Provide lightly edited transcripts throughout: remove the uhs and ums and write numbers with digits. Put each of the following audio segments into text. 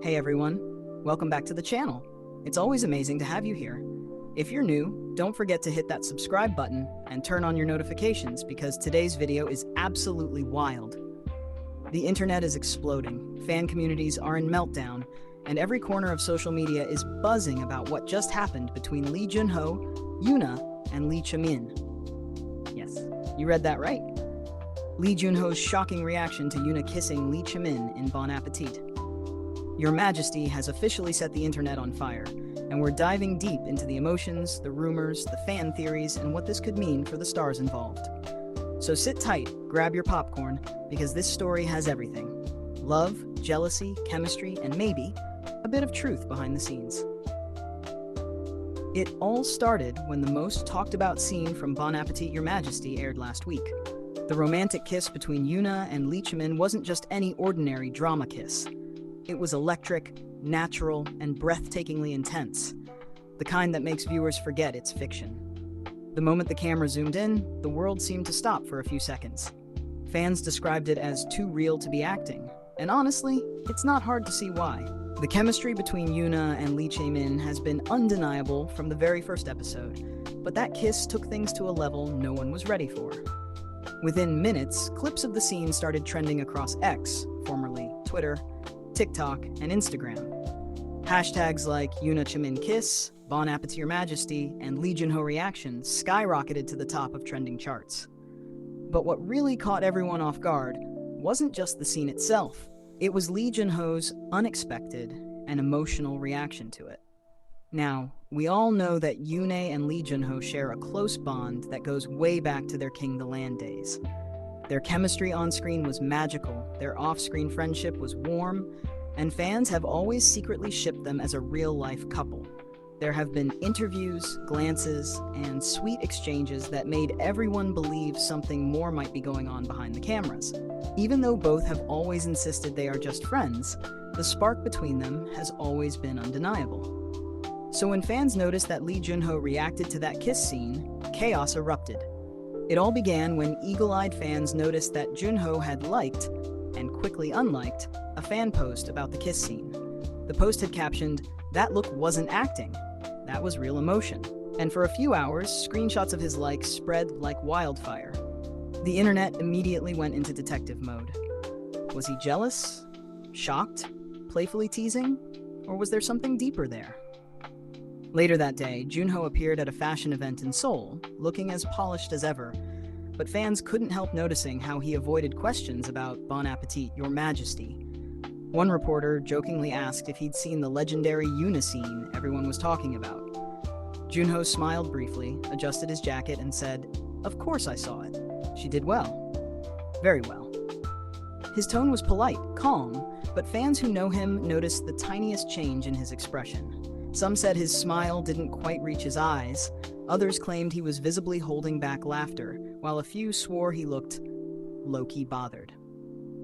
Hey everyone, welcome back to the channel. It's always amazing to have you here. If you're new, don't forget to hit that subscribe button and turn on your notifications because today's video is absolutely wild. The internet is exploding, fan communities are in meltdown, and every corner of social media is buzzing about what just happened between Junho, Yuna, and Lee Chamin. Yes, you read that right. Lee Junho's shocking reaction to Yuna kissing Lee Chamin in Bon Appetit. Your Majesty has officially set the internet on fire, and we're diving deep into the emotions, the rumors, the fan theories, and what this could mean for the stars involved. So sit tight, grab your popcorn, because this story has everything. Love, jealousy, chemistry, and maybe a bit of truth behind the scenes. It all started when the most talked about scene from Bon Appetit Your Majesty aired last week. The romantic kiss between Yuna and Lee Chamin wasn't just any ordinary drama kiss. It was electric, natural, and breathtakingly intense, the kind that makes viewers forget it's fiction. The moment the camera zoomed in, the world seemed to stop for a few seconds. Fans described it as too real to be acting, and honestly, it's not hard to see why. The chemistry between Yuna and Lee Chamin has been undeniable from the very first episode, but that kiss took things to a level no one was ready for. Within minutes, clips of the scene started trending across X, formerly Twitter, TikTok, and Instagram. Hashtags like Yuna Chamin Kiss, Bon Appetit Your Majesty, and Lee Jun-Ho reaction skyrocketed to the top of trending charts. But what really caught everyone off guard wasn't just the scene itself. It was Lee Jun-Ho's unexpected and emotional reaction to it. Now, we all know that YoonA and Lee Jun-Ho share a close bond that goes way back to their King the Land days. Their chemistry on screen was magical, their off-screen friendship was warm, and fans have always secretly shipped them as a real-life couple. There have been interviews, glances, and sweet exchanges that made everyone believe something more might be going on behind the cameras. Even though both have always insisted they are just friends, the spark between them has always been undeniable. So when fans noticed that Lee Jun-Ho reacted to that kiss scene, chaos erupted. It all began when eagle-eyed fans noticed that Junho had liked, and quickly unliked, a fan post about the kiss scene. The post had captioned, "That look wasn't acting, that was real emotion." And for a few hours, screenshots of his likes spread like wildfire. The internet immediately went into detective mode. Was he jealous? Shocked? Playfully teasing? Or was there something deeper there? Later that day, Junho appeared at a fashion event in Seoul, looking as polished as ever, but fans couldn't help noticing how he avoided questions about Bon Appetit Your Majesty. One reporter jokingly asked if he'd seen the legendary Yuna scene everyone was talking about. Junho smiled briefly, adjusted his jacket, and said, "Of course I saw it. She did well. Very well." His tone was polite, calm, but fans who know him noticed the tiniest change in his expression. Some said his smile didn't quite reach his eyes, others claimed he was visibly holding back laughter, while a few swore he looked low-key bothered.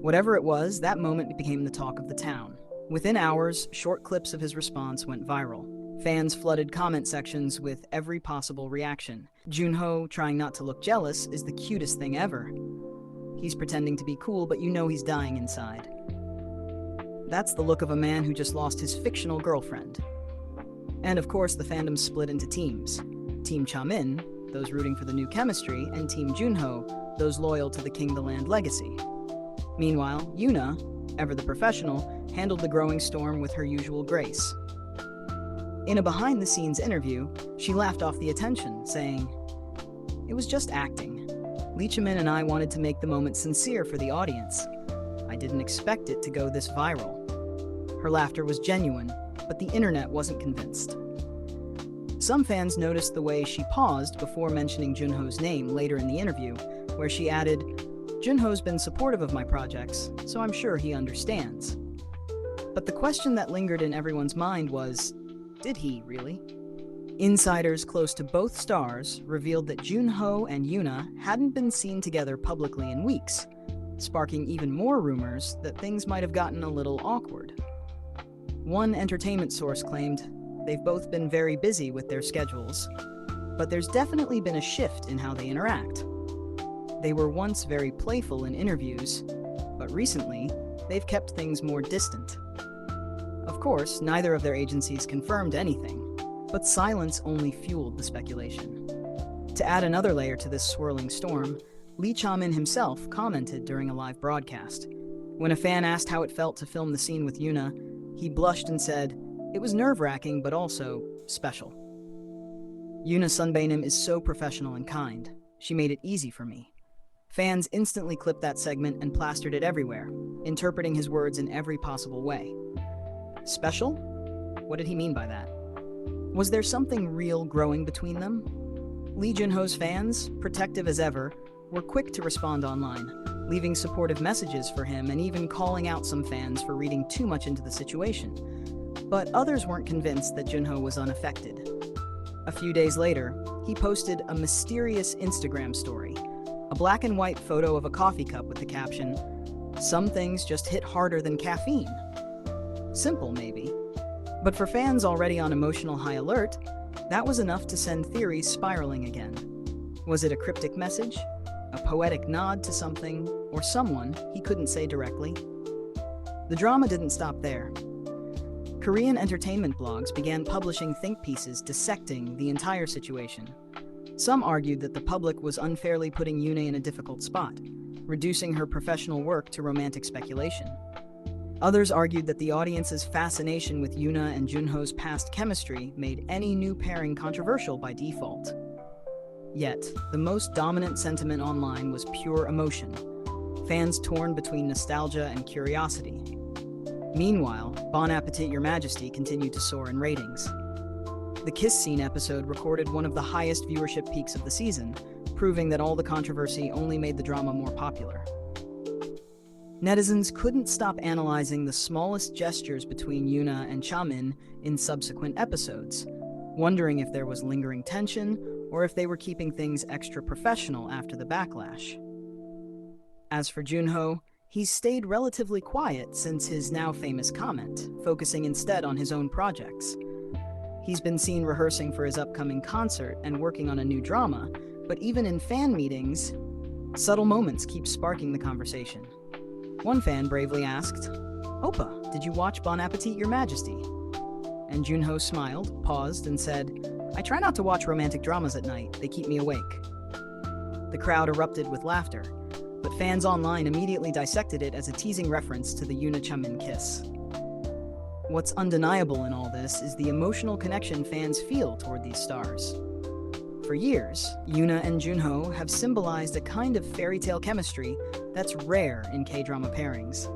Whatever it was, that moment became the talk of the town. Within hours, short clips of his response went viral. Fans flooded comment sections with every possible reaction. Junho, trying not to look jealous, is the cutest thing ever. He's pretending to be cool, but you know he's dying inside. That's the look of a man who just lost his fictional girlfriend. And of course, the fandom split into teams. Team Chamin, those rooting for the new chemistry, and Team Junho, those loyal to the King the Land legacy. Meanwhile, Yuna, ever the professional, handled the growing storm with her usual grace. In a behind-the-scenes interview, she laughed off the attention, saying, "It was just acting. Lee Chamin and I wanted to make the moment sincere for the audience. I didn't expect it to go this viral." Her laughter was genuine, but the internet wasn't convinced. Some fans noticed the way she paused before mentioning Junho's name later in the interview, where she added, "Junho's been supportive of my projects, so I'm sure he understands." But the question that lingered in everyone's mind was, did he really? Insiders close to both stars revealed that Junho and Yuna hadn't been seen together publicly in weeks, sparking even more rumors that things might have gotten a little awkward. One entertainment source claimed they've both been very busy with their schedules, but there's definitely been a shift in how they interact. They were once very playful in interviews, but recently, they've kept things more distant. Of course, neither of their agencies confirmed anything, but silence only fueled the speculation. To add another layer to this swirling storm, Lee Cha-min himself commented during a live broadcast. When a fan asked how it felt to film the scene with Yuna, he blushed and said, "It was nerve-wracking, but also special. Yuna Sunbaenim is so professional and kind. She made it easy for me." Fans instantly clipped that segment and plastered it everywhere, interpreting his words in every possible way. Special? What did he mean by that? Was there something real growing between them? Lee Junho's fans, protective as ever, were quick to respond online, leaving supportive messages for him and even calling out some fans for reading too much into the situation. But others weren't convinced that Junho was unaffected. A few days later, he posted a mysterious Instagram story, a black and white photo of a coffee cup with the caption, "Some things just hit harder than caffeine." Simple, maybe. But for fans already on emotional high alert, that was enough to send theories spiraling again. Was it a cryptic message? A poetic nod to something or someone he couldn't say directly? The drama didn't stop there. Korean entertainment blogs began publishing think pieces dissecting the entire situation. Some argued that the public was unfairly putting Yuna in a difficult spot, reducing her professional work to romantic speculation. Others argued that the audience's fascination with Yuna and Junho's past chemistry made any new pairing controversial by default. Yet, the most dominant sentiment online was pure emotion, fans torn between nostalgia and curiosity. Meanwhile, Bon Appetit, Your Majesty continued to soar in ratings. The kiss scene episode recorded one of the highest viewership peaks of the season, proving that all the controversy only made the drama more popular. Netizens couldn't stop analyzing the smallest gestures between Yuna and Cha-min in subsequent episodes, wondering if there was lingering tension or if they were keeping things extra professional after the backlash. As for Junho, he's stayed relatively quiet since his now famous comment, focusing instead on his own projects. He's been seen rehearsing for his upcoming concert and working on a new drama, but even in fan meetings, subtle moments keep sparking the conversation. One fan bravely asked, "Oppa, did you watch Bon Appetit, Your Majesty?" And Junho smiled, paused, and said, "I try not to watch romantic dramas at night, they keep me awake." The crowd erupted with laughter, but fans online immediately dissected it as a teasing reference to the Yuna Cha-min kiss. What's undeniable in all this is the emotional connection fans feel toward these stars. For years, Yuna and Junho have symbolized a kind of fairy tale chemistry that's rare in K-drama pairings.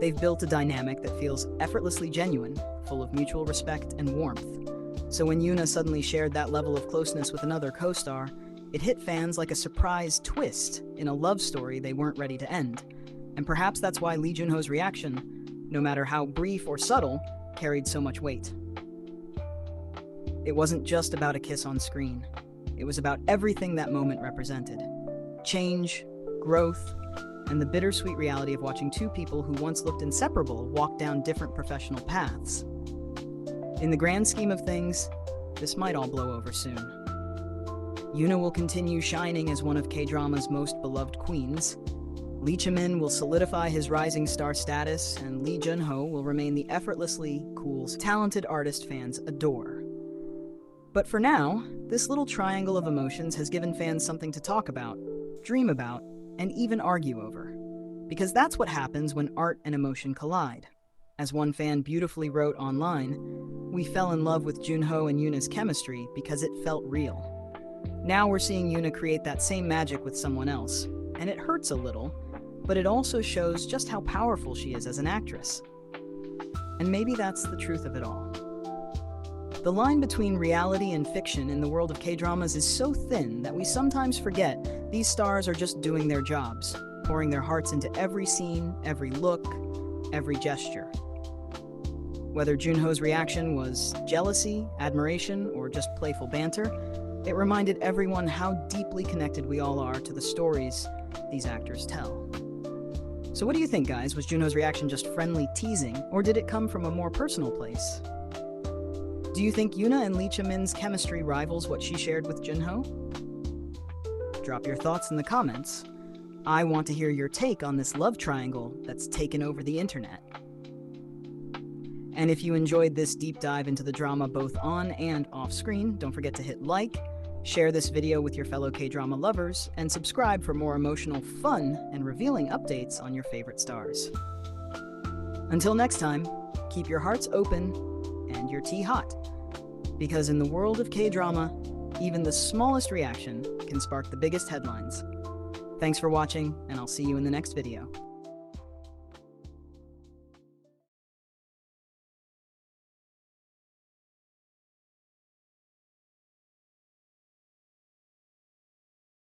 They've built a dynamic that feels effortlessly genuine, full of mutual respect and warmth. So when Yuna suddenly shared that level of closeness with another co-star, it hit fans like a surprise twist in a love story they weren't ready to end. And perhaps that's why Lee Junho's reaction, no matter how brief or subtle, carried so much weight. It wasn't just about a kiss on screen. It was about everything that moment represented. Change, growth, and the bittersweet reality of watching two people who once looked inseparable walk down different professional paths. In the grand scheme of things, this might all blow over soon. Yuna will continue shining as one of K-drama's most beloved queens. Lee Cha-min will solidify his rising star status, and Lee Jun-Ho will remain the effortlessly cool, talented artist fans adore. But for now, this little triangle of emotions has given fans something to talk about, dream about, and even argue over. Because that's what happens when art and emotion collide. As one fan beautifully wrote online, "We fell in love with Junho and Yuna's chemistry because it felt real." Now we're seeing Yuna create that same magic with someone else, and it hurts a little, but it also shows just how powerful she is as an actress. And maybe that's the truth of it all. The line between reality and fiction in the world of K-dramas is so thin that we sometimes forget these stars are just doing their jobs, pouring their hearts into every scene, every look, every gesture. Whether Junho's reaction was jealousy, admiration, or just playful banter, it reminded everyone how deeply connected we all are to the stories these actors tell. So what do you think, guys? Was Junho's reaction just friendly teasing, or did it come from a more personal place? Do you think Yuna and Lee Cha-min's chemistry rivals what she shared with Junho? Drop your thoughts in the comments. I want to hear your take on this love triangle that's taken over the internet. And if you enjoyed this deep dive into the drama both on and off screen, don't forget to hit like, share this video with your fellow K-drama lovers, and subscribe for more emotional, fun, and revealing updates on your favorite stars. Until next time, keep your hearts open and your tea hot. Because in the world of K-drama, even the smallest reaction can spark the biggest headlines. Thanks for watching, and I'll see you in the next video.